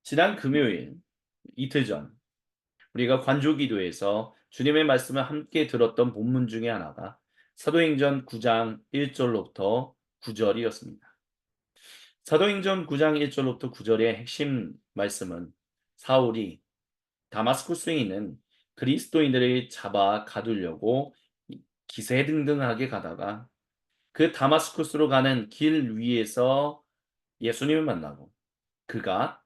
지난 금요일, 이틀 전, 우리가 관조기도에서 주님의 말씀을 함께 들었던 본문 중에 하나가 사도행전 9장 1절로부터 9절이었습니다. 사도행전 9장 1절로부터 9절의 핵심 말씀은 사울이 다마스쿠스에 있는 그리스도인들을 잡아 가두려고 기세등등하게 가다가 그 다마스쿠스로 가는 길 위에서 예수님을 만나고 그가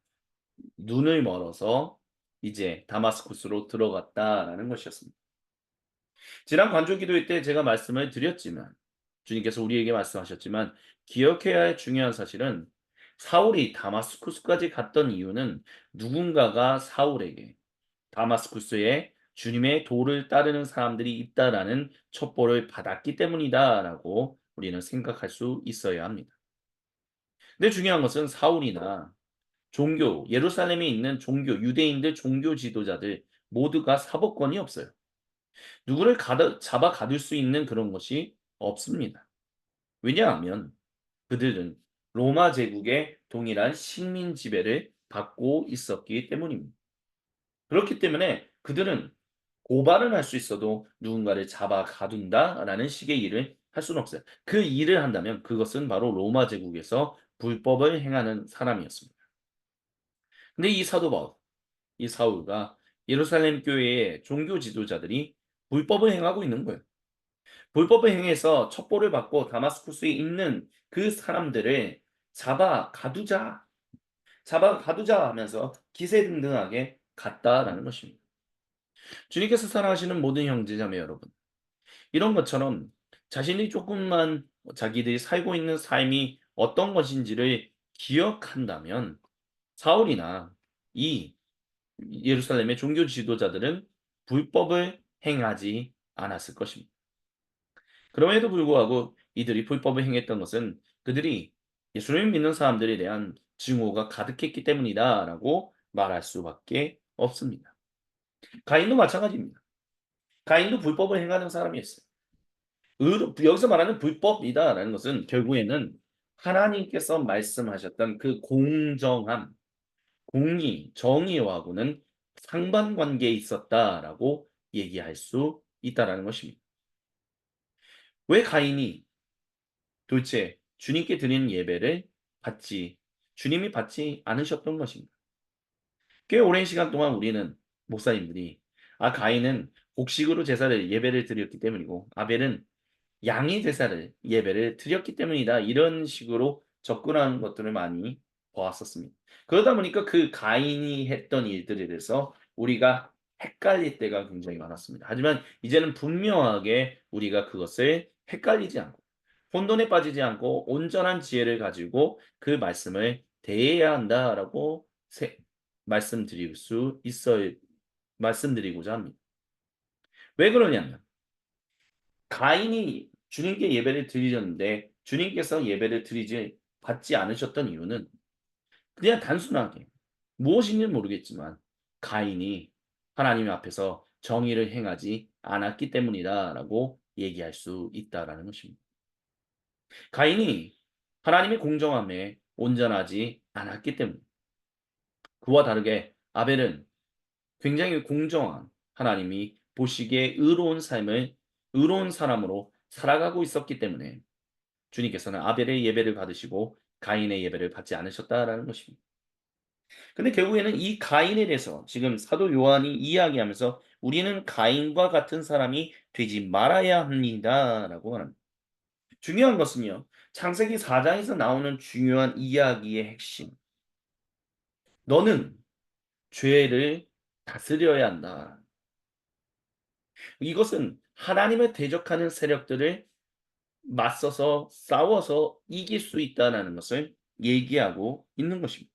눈을 멀어서 이제 다마스쿠스로 들어갔다라는 것이었습니다. 지난 관조 기도회 때 제가 말씀을 드렸지만 주님께서 우리에게 말씀하셨지만 기억해야 할 중요한 사실은 사울이 다마스쿠스까지 갔던 이유는 누군가가 사울에게 다마스쿠스에 주님의 도를 따르는 사람들이 있다라는 첩보를 받았기 때문이다라고 우리는 생각할 수 있어야 합니다. 근데 중요한 것은 사울이나 예루살렘에 있는 유대인들 종교 지도자들 모두가 사법권이 없어요. 누구를 잡아 가둘 수 있는 그런 것이 없습니다. 왜냐하면 그들은 로마 제국의 동일한 식민 지배를 받고 있었기 때문입니다. 그렇기 때문에 그들은 고발은 할 수 있어도 누군가를 잡아 가둔다라는 식의 일을 할 수는 없어요. 그 일을 한다면 그것은 바로 로마 제국에서 불법을 행하는 사람이었습니다. 근데 이 사울과 예루살렘 교회의 종교 지도자들이 불법을 행하고 있는 거예요. 불법을 행해서 첩보를 받고 다마스쿠스에 있는 그 사람들을 잡아 가두자 하면서 기세등등하게 갔다라는 것입니다. 주님께서 사랑하시는 모든 형제자매 여러분, 이런 것처럼 자신이 조금만 자기들이 살고 있는 삶이 어떤 것인지를 기억한다면 사울이나 이 예루살렘의 종교 지도자들은 불법을 행하지 않았을 것입니다. 그럼에도 불구하고 이들이 불법을 행했던 것은 그들이 예수님을 믿는 사람들에 대한 증오가 가득했기 때문이다라고 말할 수밖에 없습니다. 가인도 마찬가지입니다. 가인도 불법을 행하는 사람이었어요. 여기서 말하는 불법이다라는 것은 결국에는 하나님께서 말씀하셨던 그 공정함, 공의, 정의와는 상반관계에 있었다라고 얘기할 수 있다라는 것입니다. 왜 가인이 도대체 주님께 드리는 예배를 주님이 받지 않으셨던 것입니다. 꽤 오랜 시간 동안 우리는 목사님들이 가인은 곡식으로 예배를 드렸기 때문이고 아벨은 양의 제사를 예배를 드렸기 때문이다. 이런 식으로 접근하는 것들을 많이 보았었습니다. 그러다 보니까 그 가인이 했던 일들에 대해서 우리가 헷갈릴 때가 굉장히 많았습니다. 하지만 이제는 분명하게 우리가 그것을 헷갈리지 않고 혼돈에 빠지지 않고 온전한 지혜를 가지고 그 말씀을 대해야 한다라고 말씀드릴 수 있어요. 말씀드리고자 합니다. 왜 그러냐면 가인이 주님께 예배를 드리셨는데 주님께서 예배를 받지 않으셨던 이유는 그냥 단순하게 무엇인지는 모르겠지만 가인이 하나님 앞에서 정의를 행하지 않았기 때문이다라고 얘기할 수 있다라는 것입니다. 가인이 하나님의 공정함에 온전하지 않았기 때문입니다. 그와 다르게 아벨은 굉장히 공정한 하나님이 보시기에 의로운 사람으로 살아가고 있었기 때문에 주님께서는 아벨의 예배를 받으시고 가인의 예배를 받지 않으셨다라는 것입니다. 근데 결국에는 이 가인에 대해서 지금 사도 요한이 이야기하면서 우리는 가인과 같은 사람이 되지 말아야 합니다라고 합니다. 중요한 것은요. 창세기 4장에서 나오는 중요한 이야기의 핵심. 너는 죄를 다스려야 한다. 이것은 하나님을 대적하는 세력들을 맞서서 싸워서 이길 수 있다라는 것을 얘기하고 있는 것입니다.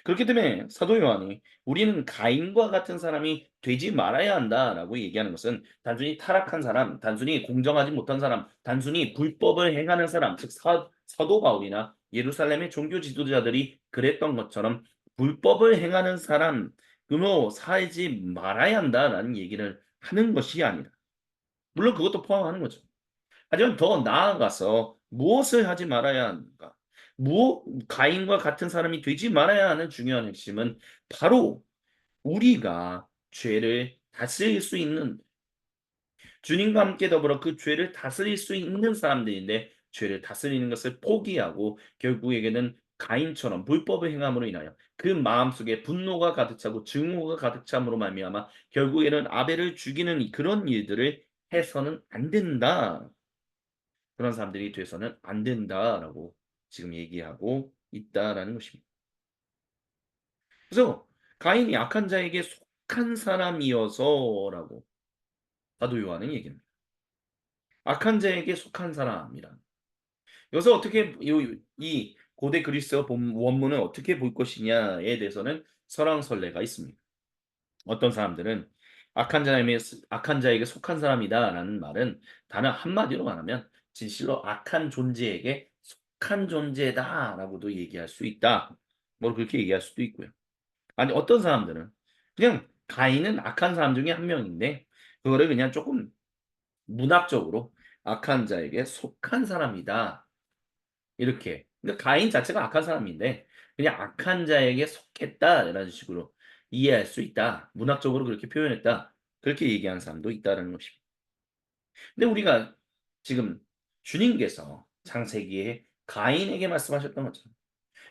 그렇기 때문에 사도 요한이 우리는 가인과 같은 사람이 되지 말아야 한다라고 얘기하는 것은 단순히 타락한 사람, 단순히 공정하지 못한 사람, 단순히 불법을 행하는 사람, 즉 사도 바울이나 예루살렘의 종교 지도자들이 그랬던 것처럼 불법을 행하는 사람으로 살지 말아야 한다라는 얘기를 하는 것이 아니라 물론 그것도 포함하는 거죠. 하지만 더 나아가서 무엇을 하지 말아야 하는가? 가인과 같은 사람이 되지 말아야 하는 중요한 핵심은 바로 우리가 죄를 다스릴 수 있는, 주님과 함께 더불어 그 죄를 다스릴 수 있는 사람들인데, 죄를 다스리는 것을 포기하고 결국에는 가인처럼 불법을 행함으로 인하여 그 마음속에 분노가 가득 차고 증오가 가득 참으로 말미암아 결국에는 아벨을 죽이는 그런 일들을 해서는 안 된다. 그런 사람들이 돼서는 안 된다라고 지금 얘기하고 있다라는 것입니다. 그래서 가인이 악한 자에게 속한 사람이어서라고 사도 요한은 얘기합니다. 악한 자에게 속한 사람이란. 여기서 어떻게 이 고대 그리스어 원문을 어떻게 볼 것이냐에 대해서는 설왕설래가 있습니다. 어떤 사람들은 악한 자에게 속한 사람이다라는 말은 단어 한마디로 말하면 진실로 악한 존재에게 속한 존재다라고도 얘기할 수 있다. 뭐 그렇게 얘기할 수도 있고요. 아니 어떤 사람들은 그냥 가인은 악한 사람 중에 한 명인데 그거를 그냥 조금 문학적으로 악한 자에게 속한 사람이다. 이렇게. 그러니까 가인 자체가 악한 사람인데 그냥 악한 자에게 속했다라는 식으로 이해할 수 있다. 문학적으로 그렇게 표현했다. 그렇게 얘기하는 사람도 있다라는 것입니다. 근데 우리가 지금 주님께서 창세기에 가인에게 말씀하셨던 것처럼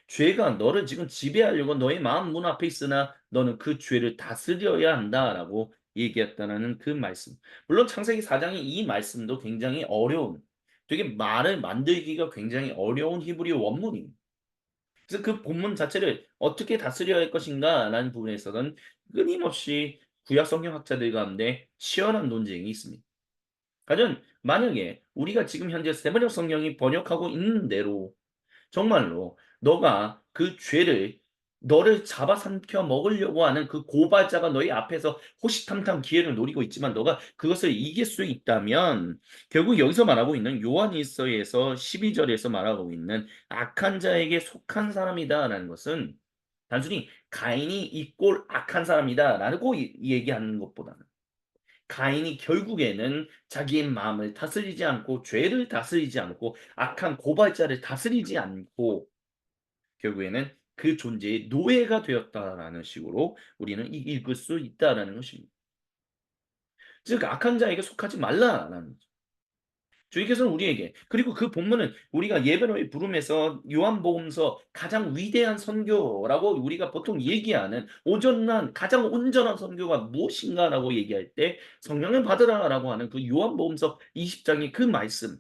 죄가 너를 지금 지배하려고 너의 마음 문 앞에 있으나 너는 그 죄를 다스려야 한다라고 얘기했다라는 그 말씀. 물론 창세기 4장의 이 말씀도 굉장히 어려운, 되게 말을 만들기가 굉장히 어려운 히브리 원문입니다. 그래서 그 본문 자체를 어떻게 다스려야 할 것인가라는 부분에 있어서는 끊임없이 구약 성경 학자들 가운데 치열한 논쟁이 있습니다. 가령 만약에 우리가 지금 현재 세번역 성경이 번역하고 있는 대로 정말로 너가 그 죄를 너를 잡아삼켜 먹으려고 하는 그 고발자가 너희 앞에서 호시탐탐 기회를 노리고 있지만 너가 그것을 이길 수 있다면 결국 여기서 말하고 있는 요한일서에서 12절에서 말하고 있는 악한 자에게 속한 사람이다라는 것은 단순히 가인이 이 꼴 악한 사람이다라고 얘기하는 것보다는 가인이 결국에는 자기의 마음을 다스리지 않고 죄를 다스리지 않고 악한 고발자를 다스리지 않고 결국에는 그 존재의 노예가 되었다라는 식으로 우리는 읽을 수 있다라는 것입니다. 즉 악한 자에게 속하지 말라라는 거죠. 주님께서는 우리에게 그리고 그 본문은 우리가 예배로의 부름에서 요한복음서 가장 위대한 선교라고 우리가 보통 얘기하는 오전난 가장 온전한 선교가 무엇인가라고 얘기할 때 성령을 받으라라고 하는 그 요한복음서 20장의 그 말씀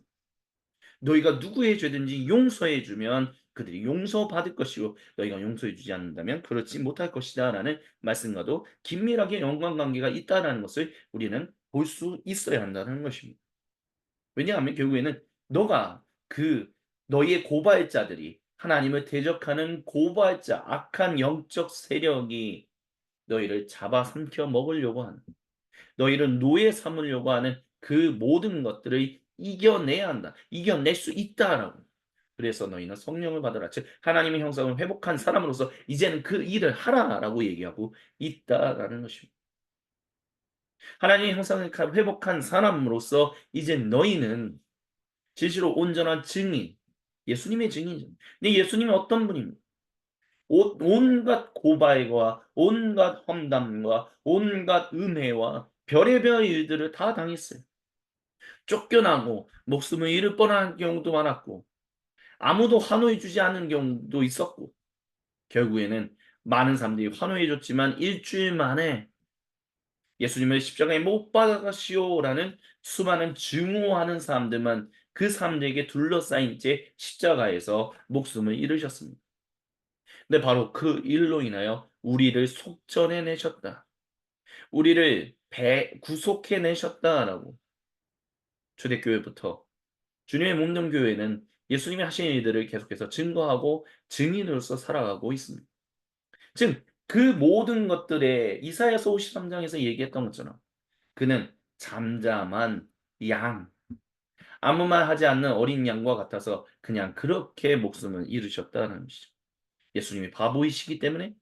너희가 누구의 죄든지 용서해 주면 그들이 용서받을 것이요 너희가 용서해 주지 않는다면 그렇지 못할 것이다라는 말씀과도 긴밀하게 연관관계가 있다라는 것을 우리는 볼 수 있어야 한다는 것입니다. 왜냐하면 결국에는 너가 그 너희의 고발자들이 하나님을 대적하는 고발자 악한 영적 세력이 너희를 잡아삼켜 먹으려고 하는 너희를 노예 삼으려고 하는 그 모든 것들을 이겨내야 한다. 이겨낼 수 있다라고. 그래서 너희는 성령을 받으라. 즉 하나님의 형상을 회복한 사람으로서 이제는 그 일을 하라라고 얘기하고 있다라는 것입니다. 하나님의 형상을 회복한 사람으로서 이제 너희는 진실로 온전한 증인, 예수님의 증인이죠. 근데 예수님은 어떤 분입니까? 온갖 고발과 온갖 험담과 온갖 음해와 별의별 일들을 다 당했어요. 쫓겨나고 목숨을 잃을 뻔한 경우도 많았고 아무도 환호해 주지 않은 경우도 있었고 결국에는 많은 사람들이 환호해 줬지만 일주일 만에 예수님을 십자가에 못 박으시오라는 수많은 증오하는 사람들만 그 사람들에게 둘러싸인 채 십자가에서 목숨을 잃으셨습니다. 근데 바로 그 일로 인하여 우리를 속전해 내셨다. 우리를 구속해 내셨다라고 초대교회부터 주님의 몸된 교회는 예수님이 하신 일들을 계속해서 증거하고 증인으로서 살아가고 있습니다. 즉, 그 모든 것들에 이사야서 53장에서 얘기했던 것처럼 그는 잠잠한 양, 아무 말 하지 않는 어린 양과 같아서 그냥 그렇게 목숨을 잃으셨다는 것이죠. 예수님이 바보이시기 때문에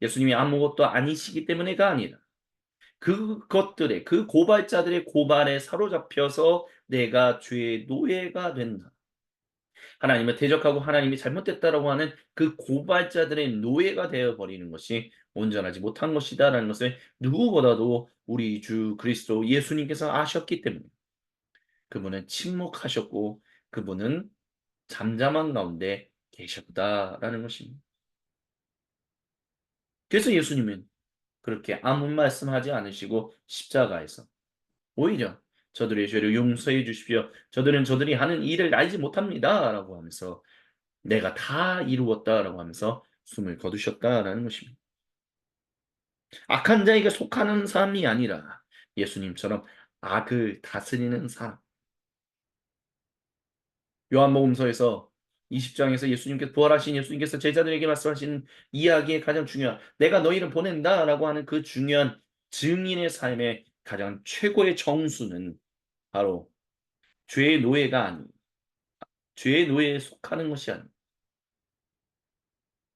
예수님이 아무것도 아니시기 때문에가 아니라 그것들의 그 고발자들의 고발에 사로잡혀서 내가 죄의 노예가 된다. 하나님을 대적하고 하나님이 잘못됐다라고 하는 그 고발자들의 노예가 되어 버리는 것이 온전하지 못한 것이다라는 것을 누구보다도 우리 주 그리스도 예수님께서 아셨기 때문에 그분은 침묵하셨고 그분은 잠잠한 가운데 계셨다라는 것입니다. 그래서 예수님은 그렇게 아무 말씀하지 않으시고 십자가에서 오히려 "저들의 죄를 용서해 주십시오. 저들은 저들이 하는 일을 알지 못합니다."라고 하면서 "내가 다 이루었다."라고 하면서 숨을 거두셨다라는 것입니다. 악한 자에게 속하는 삶이 아니라 예수님처럼 악을 다스리는 삶. 요한복음서에서 20 장에서 예수님께서 부활하신 예수님께서 제자들에게 말씀하신 이야기의 가장 중요한 "내가 너희를 보낸다."라고 하는 그 중요한 증인의 삶의 가장 최고의 정수는 바로 죄의 노예가 아닌 죄의 노예에 속하는 것이 아닌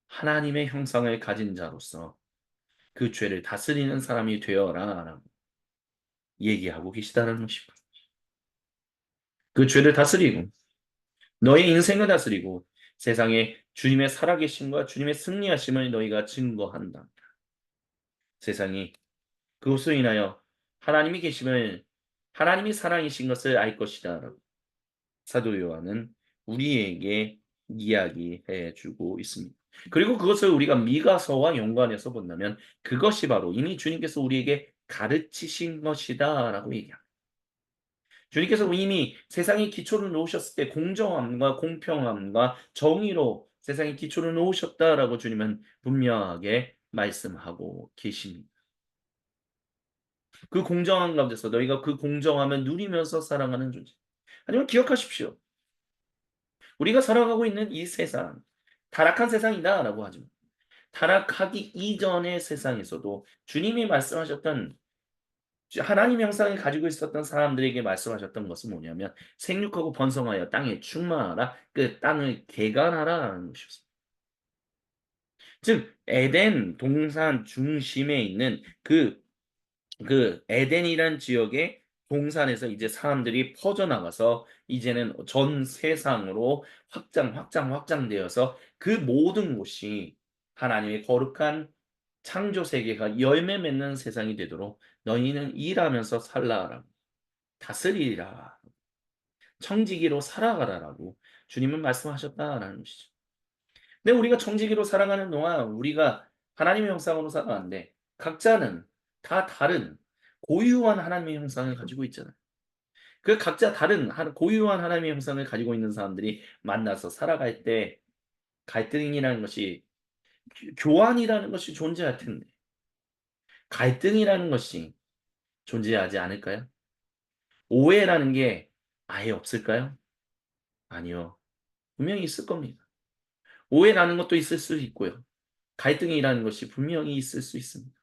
하나님의 형상을 가진 자로서 그 죄를 다스리는 사람이 되어라라고 얘기하고 계시다는 것입니다. 그 죄를 다스리고 너의 인생을 다스리고 세상에 주님의 살아계심과 주님의 승리하심을 너희가 증거한다. 세상이 그것으로 인하여 하나님이 계심을 하나님이 사랑이신 것을 알 것이다라고 사도 요한은 우리에게 이야기해 주고 있습니다. 그리고 그것을 우리가 미가서와 연관해서 본다면 그것이 바로 이미 주님께서 우리에게 가르치신 것이다라고 얘기합니다. 주님께서 이미 세상의 기초를 놓으셨을 때 공정함과 공평함과 정의로 세상의 기초를 놓으셨다라고 주님은 분명하게 말씀하고 계십니다. 그 공정함 가운데서 너희가 그 공정함을 누리면서 살아가는 존재. 하지만 기억하십시오. 우리가 살아가고 있는 이 세상, 타락한 세상이다라고 하지만 타락하기 이전의 세상에서도 주님이 말씀하셨던 하나님 형상을 가지고 있었던 사람들에게 말씀하셨던 것은 뭐냐면 생육하고 번성하여 땅에 충만하라 그 땅을 개간하라라는 것이었습니다. 즉 에덴 동산 중심에 있는 그 에덴이란 지역의 동산에서 이제 사람들이 퍼져나가서 이제는 전 세상으로 확장되어서 그 모든 곳이 하나님의 거룩한 창조 세계가 열매 맺는 세상이 되도록 너희는 일하면서 살라라고 다스리라 청지기로 살아가라라고 주님은 말씀하셨다라는 것이죠. 근데 우리가 청지기로 살아가는 동안 우리가 하나님의 형상으로 살아가는데 각자는 다 다른 고유한 하나님의 형상을 가지고 있잖아요. 그 각자 다른 고유한 하나님의 형상을 가지고 있는 사람들이 만나서 살아갈 때 갈등이라는 것이 교환이라는 것이 존재할 텐데 갈등이라는 것이 존재하지 않을까요? 오해라는 게 아예 없을까요? 아니요. 분명히 있을 겁니다. 오해라는 것도 있을 수 있고요. 갈등이라는 것이 분명히 있을 수 있습니다.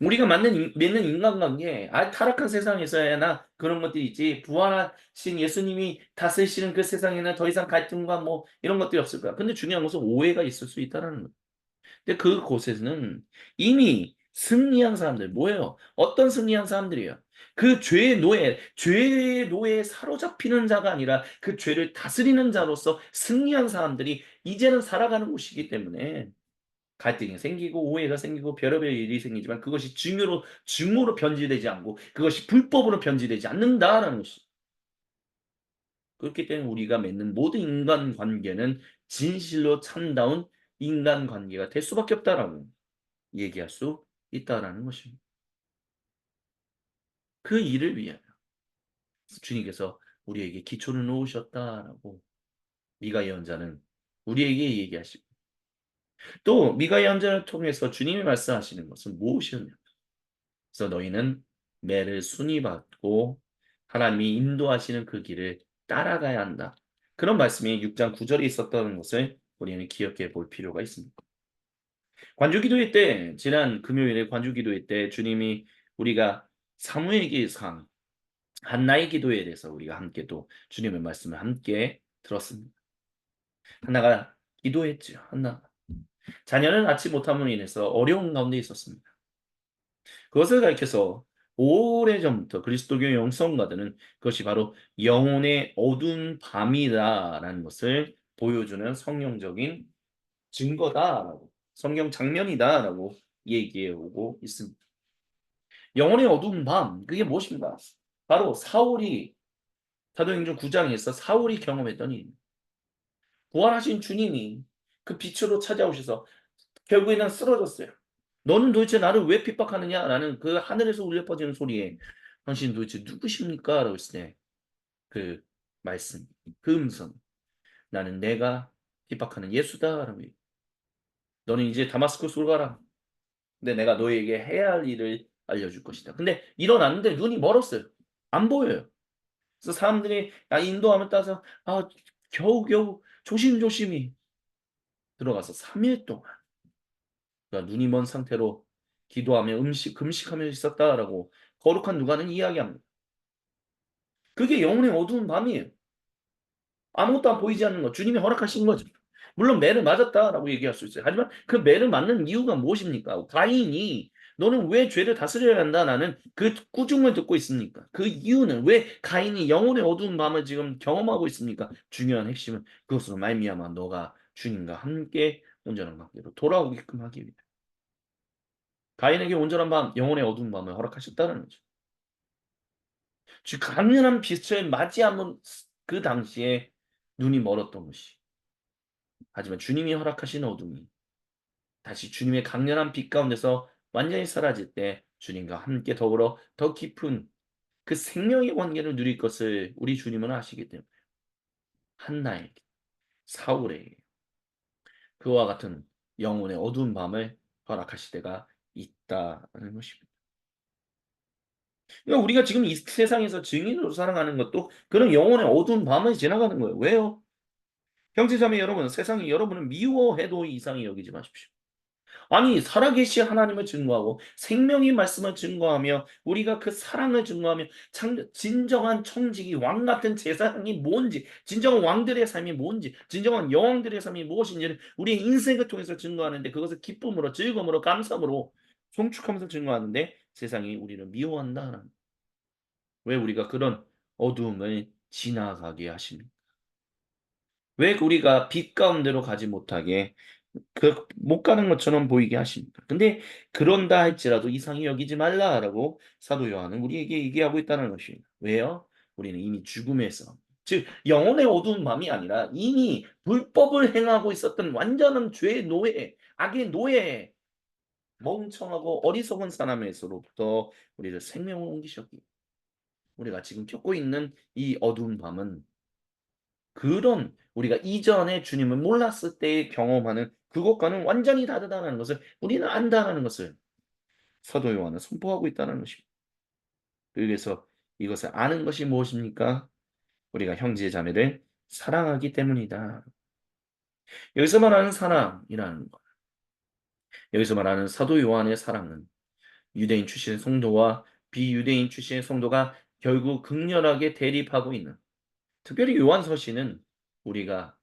우리가 맺는 인간관계, 타락한 세상에서야 그런 것들이 있지. 부활하신 예수님이 다스리시는 그 세상에는 더 이상 갈등과 뭐 이런 것들이 없을 거야. 근데 중요한 것은 오해가 있을 수 있다라는 거예요. 근데 그곳에서는 이미 승리한 사람들 뭐예요? 어떤 승리한 사람들이에요? 그 죄의 노예에 사로잡히는 자가 아니라 그 죄를 다스리는 자로서 승리한 사람들이 이제는 살아가는 곳이기 때문에 갈등이 생기고 오해가 생기고 별의별 일이 생기지만 그것이 증오로 변질되지 않고 그것이 불법으로 변질되지 않는다라는 것이. 그렇기 때문에 우리가 맺는 모든 인간관계는 진실로 참다운 인간관계가 될 수밖에 없다라고 얘기할 수 있다라는 것입니다. 그 일을 위하여 주님께서 우리에게 기초를 놓으셨다라고 미가 예언자는 우리에게 얘기하시고 또 미가 예언자를 통해서 주님이 말씀하시는 것은 무엇이었냐? 그래서 너희는 매를 순히 받고 하나님이 인도하시는 그 길을 따라가야 한다. 그런 말씀이 6장 9 절에 있었다는 것을 우리는 기억해 볼 필요가 있습니다. 관주기도회 때 지난 금요일에 관주기도회 때 주님이 우리가 사무엘기상 한나의 기도에 대해서 우리가 함께 또 주님의 말씀을 함께 들었습니다. 한나가 기도했지요. 한나가. 자녀를 낳지 못함으로 인해서 어려운 가운데 있었습니다. 그것을 가리켜서 오래전부터 그리스도교 영성가들은 그것이 바로 영혼의 어두운 밤이다라는 것을 보여주는 성경적인 증거다라고, 성경 장면이다라고 얘기해 오고 있습니다. 영혼의 어두운 밤, 그게 무엇입니까? 바로 사울이, 사도행전 9장에서 사울이 경험했던 일. 부활하신 주님이 그 빛으로 찾아오셔서 결국에는 쓰러졌어요. 너는 도대체 나를 왜 핍박하느냐라는 그 하늘에서 울려 퍼지는 소리에 당신 도대체 누구십니까? 라고 했을 때 그 말씀, 그 음성, 나는 내가 핍박하는 예수다라고 얘기해요. 너는 이제 다마스쿠스로 가라. 근데 내가 너에게 해야 할 일을 알려줄 것이다. 근데 일어났는데 눈이 멀었어요. 안 보여요. 그래서 사람들이 인도하면 따서 겨우겨우 조심조심히 들어가서 3일 동안 그러니까 눈이 먼 상태로 기도하며 금식하며 있었다라고 거룩한 누가는 이야기합니다. 그게 영혼의 어두운 밤이에요. 아무것도 안 보이지 않는 것, 주님이 허락하신 거죠. 물론 매를 맞았다라고 얘기할 수 있어요. 하지만 그 매를 맞는 이유가 무엇입니까? 가인이 너는 왜 죄를 다스려야 한다? 나는 그 꾸중을 듣고 있습니까? 그 이유는 왜 가인이 영혼의 어두운 밤을 지금 경험하고 있습니까? 중요한 핵심은 그것으로 말미암아 너가 주님과 함께 온전한 관계로 돌아오게끔 하기 위해 가인에게 온전한 밤, 영혼의 어두운 밤을 허락하셨다는 거죠. 즉 강렬한 빛을 맞이하면 그 당시에 눈이 멀었던 것이 하지만 주님이 허락하신 어둠이 다시 주님의 강렬한 빛 가운데서 완전히 사라질 때 주님과 함께 더불어 더 깊은 그 생명의 관계를 누릴 것을 우리 주님은 아시기 때문에 한나에게 사울에게 그와 같은 영혼의 어두운 밤을 허락하실 때가 있다는 것입니다. 그러니까 우리가 지금 이 세상에서 증인으로 살아가는 것도 그런 영혼의 어두운 밤을 지나가는 거예요. 왜요? 형제자매 여러분, 세상이 여러분을 미워해도 이상히 여기지 마십시오. 아니, 살아계신 하나님을 증거하고 생명의 말씀을 증거하며 우리가 그 사랑을 증거하며 진정한 청지기 왕 같은 제사장이 뭔지, 진정한 왕들의 삶이 뭔지, 진정한 여왕들의 삶이 무엇인지를 우리의 인생을 통해서 증거하는데 그것을 기쁨으로, 즐거움으로, 감사함으로 송축하면서 증거하는데 세상이 우리를 미워한다. 왜 우리가 그런 어두움을 지나가게 하십니까? 왜 우리가 빛 가운데로 가지 못하게 못 가는 것처럼 보이게 하십니까? 근데 그런다 할지라도 이상히 여기지 말라라고 사도 요한은 우리에게 얘기하고 있다는 것입니다. 왜요? 우리는 이미 죽음에서 즉 영혼의 어두운 밤이 아니라 이미 불법을 행하고 있었던 완전한 죄의 노예, 악의 노예, 멍청하고 어리석은 사람에서로부터 우리를 생명을 옮기셨기. 우리가 지금 겪고 있는 이 어두운 밤은 그런 우리가 이전에 주님을 몰랐을 때 경험하는 그것과는 완전히 다르다는 것을 우리는 안다는 것을 사도 요한은 선포하고 있다는 것입니다. 그래서 이것을 아는 것이 무엇입니까? 우리가 형제 자매를 사랑하기 때문이다. 여기서 말하는 사랑이라는 것, 여기서 말하는 사도 요한의 사랑은 유대인 출신의 성도와 비유대인 출신의 성도가 결국 극렬하게 대립하고 있는 특별히 요한 서신은 우리가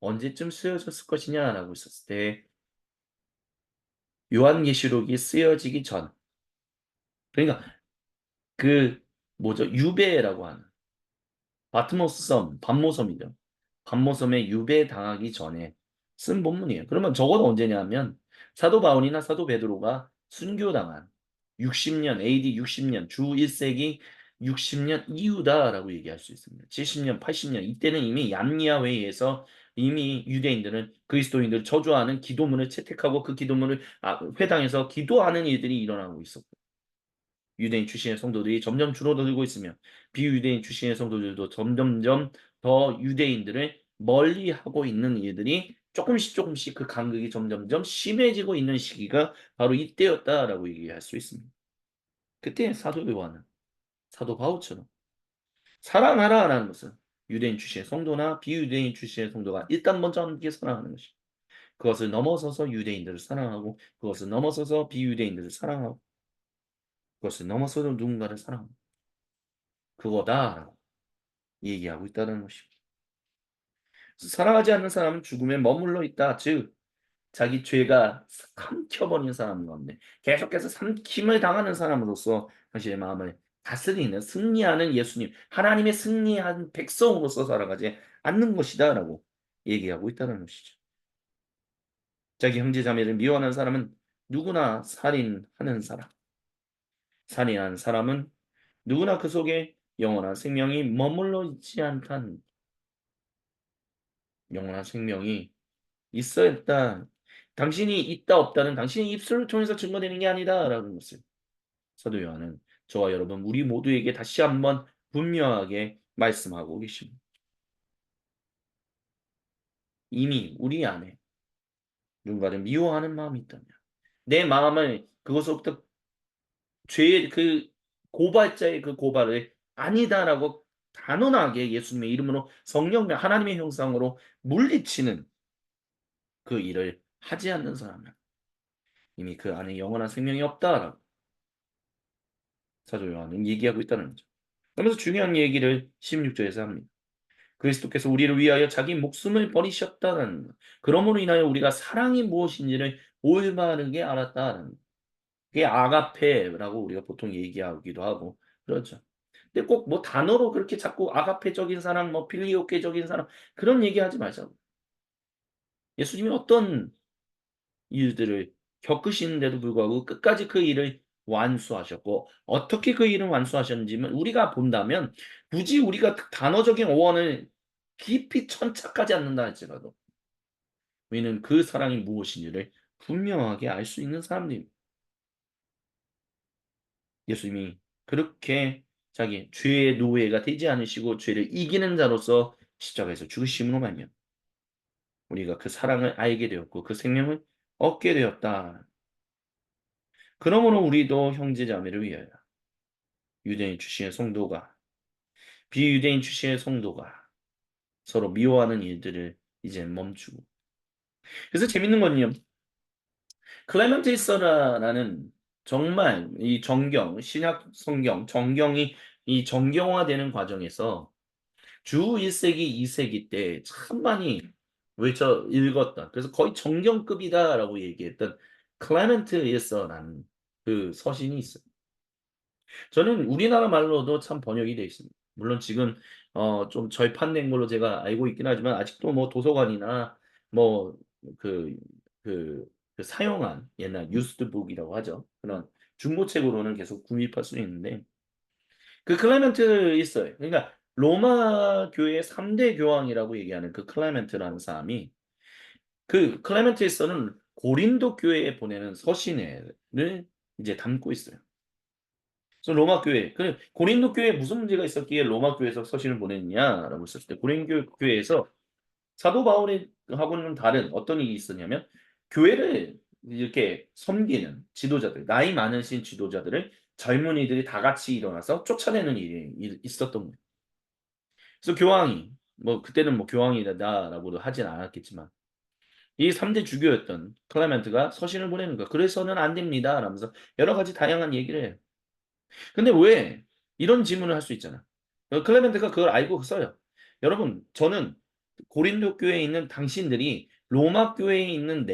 언제쯤 쓰여졌을 것이냐라고 있었을 때 요한계시록이 쓰여지기 전 그러니까 그 뭐죠? 유배라고 하는 바트모스 섬, 반모섬이죠. 반모섬에 유배당하기 전에 쓴 본문이에요. 그러면 적어도 언제냐면 사도 바울이나 사도 베드로가 순교당한 60년 AD 60년 주 1세기 60년 이후다라고 얘기할 수 있습니다. 70년, 80년 이때는 이미 얀니아 회의에서 이미 유대인들은 그리스도인들을 저주하는 기도문을 채택하고 그 기도문을 회당에서 기도하는 일들이 일어나고 있었고 유대인 출신의 성도들이 점점 줄어들고 있으며 비유대인 출신의 성도들도 점점점 더 유대인들을 멀리하고 있는 일들이 조금씩 조금씩 그 간극이 점점점 심해지고 있는 시기가 바로 이때였다라고 얘기할 수 있습니다. 그때 사도 요한은 사도 바울처럼 사랑하라라는 것은 유대인 출신의 성도나 비유대인 출신의 성도가 일단 먼저 함께 사랑하는 것입니다. 그것을 넘어서서 유대인들을 사랑하고 그것을 넘어서서 비유대인들을 사랑하고 그것을 넘어서서 누군가를 사랑하고 그거다라고 얘기하고 있다는 것입니다. 사랑하지 않는 사람은 죽음에 머물러 있다. 즉 자기 죄가 삼켜버린 사람 가운데 계속해서 삼킴을 당하는 사람으로서 당신의 마음을 다스리는 승리하는 예수님, 하나님의 승리한 백성으로서 살아가지 않는 것이다라고 얘기하고 있다는 것이죠. 자기 형제 자매를 미워하는 사람은 누구나 살인하는 사람. 살인하는 사람은 누구나 그 속에 영원한 생명이 머물러 있지 않다는 영원한 생명이 있어야 했다. 당신이 있다 없다는 당신의 입술을 통해서 증거되는 게 아니다라는 것을 사도 요한은 저와 여러분 우리 모두에게 다시 한번 분명하게 말씀하고 계십니다. 이미 우리 안에 누군가를 미워하는 마음이 있다면 내 마음을 그것으로부터 죄의 그 고발자의 그 고발을 "아니다."라고 단언하게 예수님의 이름으로 성령의 하나님의 형상으로 물리치는 그 일을 하지 않는 사람은 이미 그 안에 영원한 생명이 없다라고 사도 요한은 얘기하고 있다는 거죠. 그러면서 중요한 얘기를 16 절에서 합니다. 그리스도께서 우리를 위하여 자기 목숨을 버리셨다는 것. 그러므로 인하여 우리가 사랑이 무엇인지를 올바르게 알았다는 것. 그게 아가페라고 우리가 보통 얘기하기도 하고 그렇죠. 근데 꼭 뭐 단어로 그렇게 자꾸 아가페적인 사랑 뭐 필리오케적인 사랑 그런 얘기하지 말자고. 예수님이 어떤 일들을 겪으시는데도 불구하고 끝까지 그 일을 완수하셨고 어떻게 그 일을 완수하셨는지는 우리가 본다면 굳이 우리가 그 단어적인 어원을 깊이 천착하지 않는다 할지라도 우리는 그 사랑이 무엇인지를 분명하게 알 수 있는 사람들입니다. 예수님이 그렇게 자기 죄의 노예가 되지 않으시고 죄를 이기는 자로서 십자가에서 죽으심으로 말미암아 우리가 그 사랑을 알게 되었고 그 생명을 얻게 되었다. 그러므로 우리도 형제자매를 위하여 유대인 출신의 성도가 비유대인 출신의 성도가 서로 미워하는 일들을 이제 멈추고 그래서 재밌는 건요. 클레멘트 이서라라는 정말 이 정경 신약 성경 정경이 이 정경화되는 과정에서 주 1 세기 2 세기 때 참 많이 외쳐 읽었다. 그래서 거의 정경급이다라고 얘기했던 클레멘트 일서라는 그 서신이 있어요. 저는 우리나라 말로도 참 번역이 되어 있습니다. 물론 지금 좀 절판된 걸로 제가 알고 있긴 하지만 아직도 뭐 도서관이나 뭐 그 그 그 사용한 옛날 used book이라고 하죠. 그런 중고책으로는 계속 구입할 수 있는데 그 클레멘트 있어요. 그러니까 로마 교회의 3대 교황이라고 얘기하는 그 클레멘트라는 사람이 그 클레멘트 일서는 고린도 교회에 보내는 서신을 이제 담고 있어요. 그래서 로마 교회 고린도 교회에 무슨 문제가 있었기에 로마 교회에서 서신을 보냈냐라고 했을 때 고린도 교회에서 사도 바울이 하고는 좀 다른 어떤 일이 있었냐면 교회를 이렇게 섬기는 지도자들 나이 많으신 지도자들을 젊은이들이 다 같이 일어나서 쫓아내는 일이 있었던 거예요. 그래서 교황이 뭐 그때는 뭐 교황이다라고도 하진 않았겠지만 이 3대 주교였던 클레멘트가 서신을 보내는 거야. "그래서는 안 됩니다." 라면서 여러 가지 다양한 얘기를 해요. 근데 왜 이런 질문을 할 수 있잖아. 클레멘트가 그걸 알고 써요. "여러분 저는 고린도 교회에 있는 당신들이 로마 교회에 있는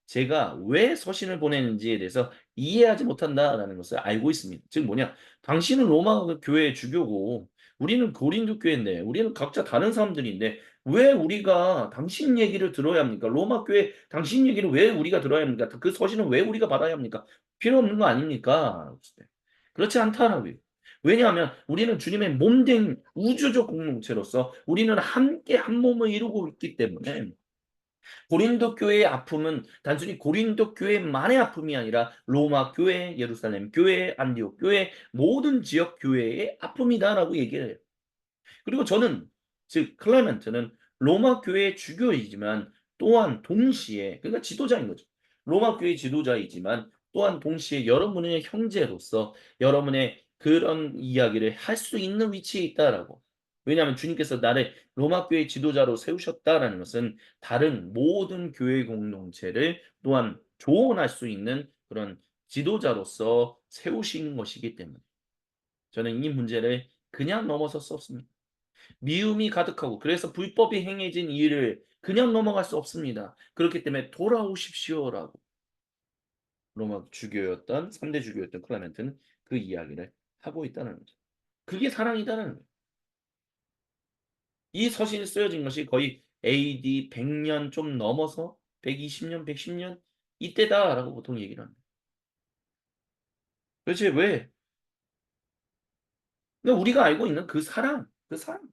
제가 왜 서신을 보내는지에 대해서 이해하지 못한다."라는 것을 알고 있습니다. 즉 뭐냐 당신은 로마 그 교회의 주교고 우리는 고린도 교회인데 우리는 각자 다른 사람들인데 왜 우리가 당신 얘기를 들어야 합니까? 로마 교회 당신 얘기를 왜 우리가 들어야 합니까? 그 서신은 왜 우리가 받아야 합니까? 필요 없는 거 아닙니까? 그렇지 않다라고요. 왜냐하면 우리는 주님의 몸된 우주적 공동체로서 우리는 함께 한 몸을 이루고 있기 때문에 고린도 교회의 아픔은 단순히 고린도 교회만의 아픔이 아니라 로마 교회, 예루살렘 교회, 안디옥 교회 모든 지역 교회의 아픔이다라고 얘기를 해요. 그리고 저는 즉 클레멘트는 로마 교회의 주교이지만 또한 동시에 그러니까 지도자인 거죠. 로마 교회의 지도자이지만 또한 동시에 여러분의 형제로서 여러분의 그런 이야기를 할 수 있는 위치에 있다라고. 왜냐하면 주님께서 나를 로마 교회의 지도자로 세우셨다라는 것은 다른 모든 교회 공동체를 또한 조언할 수 있는 그런 지도자로서 세우신 것이기 때문에 저는 이 문제를 그냥 넘어설 수 없습니다. 미움이 가득하고 그래서 불법이 행해진 이 일을 그냥 넘어갈 수 없습니다. 그렇기 때문에 "돌아오십시오."라고 로마 주교였던 3대 주교였던 클레멘트는 그 이야기를 하고 있다는 거죠. 그게 사랑이다는 거예요. 이 서신이 쓰여진 것이 거의 AD 100년 좀 넘어서 120년, 110년 이때다라고 보통 얘기를 합니다. 도대체 왜? 근데 우리가 알고 있는 그 사랑, 그 사랑.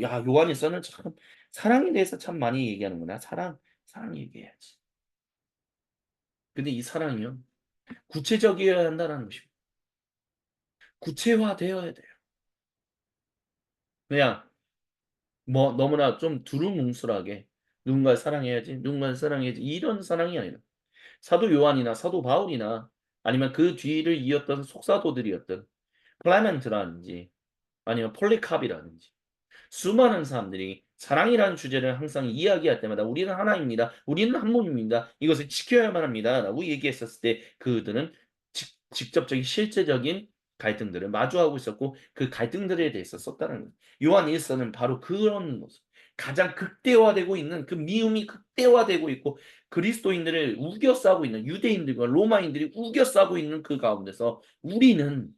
야, 요한일서는 참 사랑에 대해서 참 많이 얘기하는구나. 사랑 얘기해야지. 근데 이 사랑이요. 구체적이어야 한다는 것입니다. 구체화되어야 돼요. 그냥 뭐 너무나 좀 두루뭉술하게 누군가를 사랑해야지, 누군가를 사랑해야지 이런 사랑이 아니라 사도 요한이나 사도 바울이나 아니면 그 뒤를 이었던 속사도들이었던 클레멘트라든지 아니면 폴리캅이라든지 수많은 사람들이 사랑이라는 주제를 항상 이야기할 때마다 우리는 하나입니다. 우리는 한 몸입니다. 이것을 지켜야만 합니다. 라고 얘기했었을 때 그들은 직접적인 실제적인 갈등들을 마주하고 있었고 그 갈등들에 대해서 썼다는 거예요. 요한 1서는 바로 그런 모습. 가장 극대화되고 있는 그 미움이 극대화되고 있고 그리스도인들을 우겨싸고 있는 유대인들과 로마인들이 우겨싸고 있는 그 가운데서 우리는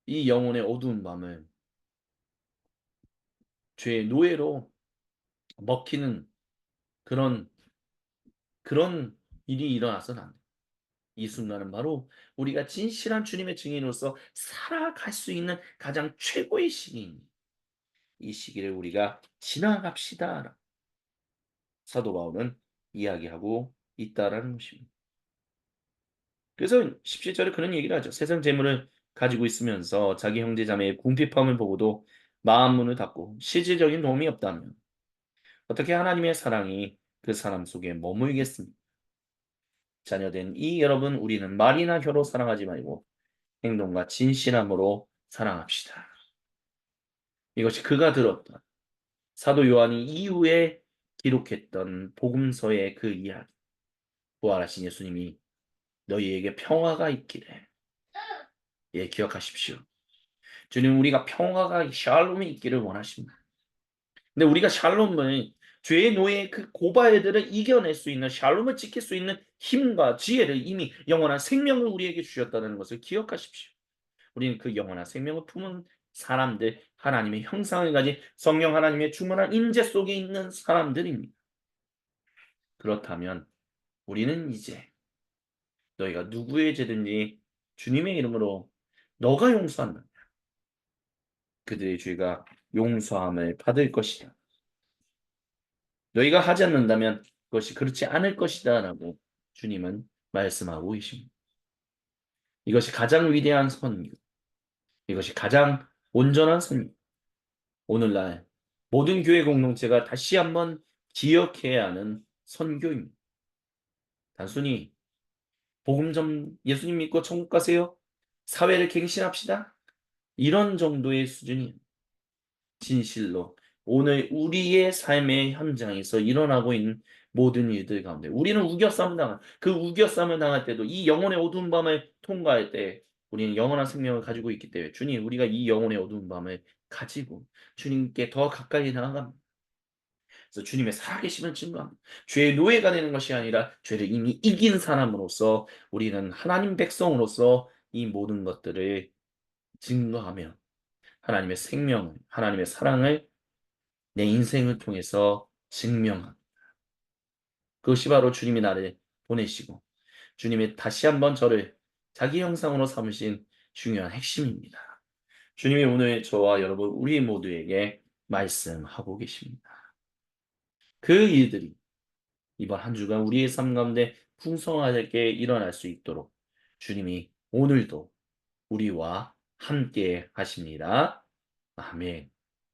이 영혼의 어두운 밤을 죄의 노예로 먹히는 그런 그런 일이 일어나서는 안 돼. 이 순간은 바로 우리가 진실한 주님의 증인으로서 살아갈 수 있는 가장 최고의 시기입니다. 이 시기를 우리가 지나갑시다. 사도 바울은 이야기하고 있다라는 것입니다. 그래서 17절에 그런 얘기를 하죠. 세상 재물을 가지고 있으면서 자기 형제 자매의 궁핍함을 보고도 마음 문을 닫고 실질적인 도움이 없다면 어떻게 하나님의 사랑이 그 사람 속에 머물겠습니까? 자녀된 이 여러분, 우리는 말이나 혀로 사랑하지 말고 행동과 진실함으로 사랑합시다. 이것이 그가 들었던 사도 요한이 이후에 기록했던 복음서의 그 이야기. 부활하신 예수님이 너희에게 평화가 있기를. 예, 기억하십시오. 주님 우리가 평화가 샬롬이 있기를 원하십니다. 근데 우리가 샬롬을 죄의 노예의 그 고발들을 이겨낼 수 있는 샬롬을 지킬 수 있는 힘과 지혜를 이미 영원한 생명을 우리에게 주셨다는 것을 기억하십시오. 우리는 그 영원한 생명을 품은 사람들, 하나님의 형상을 가진 성령 하나님의 충만한 임재 속에 있는 사람들입니다. 그렇다면 우리는 이제 너희가 누구의 죄든지 주님의 이름으로 너가 용서한다. 그들의 죄가 용서함을 받을 것이다. 너희가 하지 않는다면 그것이 그렇지 않을 것이다 라고 주님은 말씀하고 계십니다. 이것이 가장 위대한 선교, 이것이 가장 온전한 선교. 오늘날 모든 교회 공동체가 다시 한번 기억해야 하는 선교입니다. 단순히 복음 좀 예수님 믿고 천국 가세요. 사회를 갱신합시다. 이런 정도의 수준이 진실로 오늘 우리의 삶의 현장에서 일어나고 있는 모든 일들 가운데 우리는 우겨싸움 당한 그 우겨싸움을 당할 때도 이 영혼의 어두운 밤을 통과할 때 우리는 영원한 생명을 가지고 있기 때문에 주님 우리가 이 영혼의 어두운 밤을 가지고 주님께 더 가까이 나아갑니다. 그래서 주님의 살아계심을 증거합니다. 죄의 노예가 되는 것이 아니라 죄를 이미 이긴 사람으로서 우리는 하나님 백성으로서 이 모든 것들을 증거하며 하나님의 생명을 하나님의 사랑을 내 인생을 통해서 증명한 그것이 바로 주님이 나를 보내시고 주님이 다시 한번 저를 자기 형상으로 삼으신 중요한 핵심입니다. 주님이 오늘 저와 여러분 우리 모두에게 말씀하고 계십니다. 그 일들이 이번 한 주간 우리의 삶 가운데 풍성하게 일어날 수 있도록 주님이 오늘도 우리와 함께 하십니다. 아멘.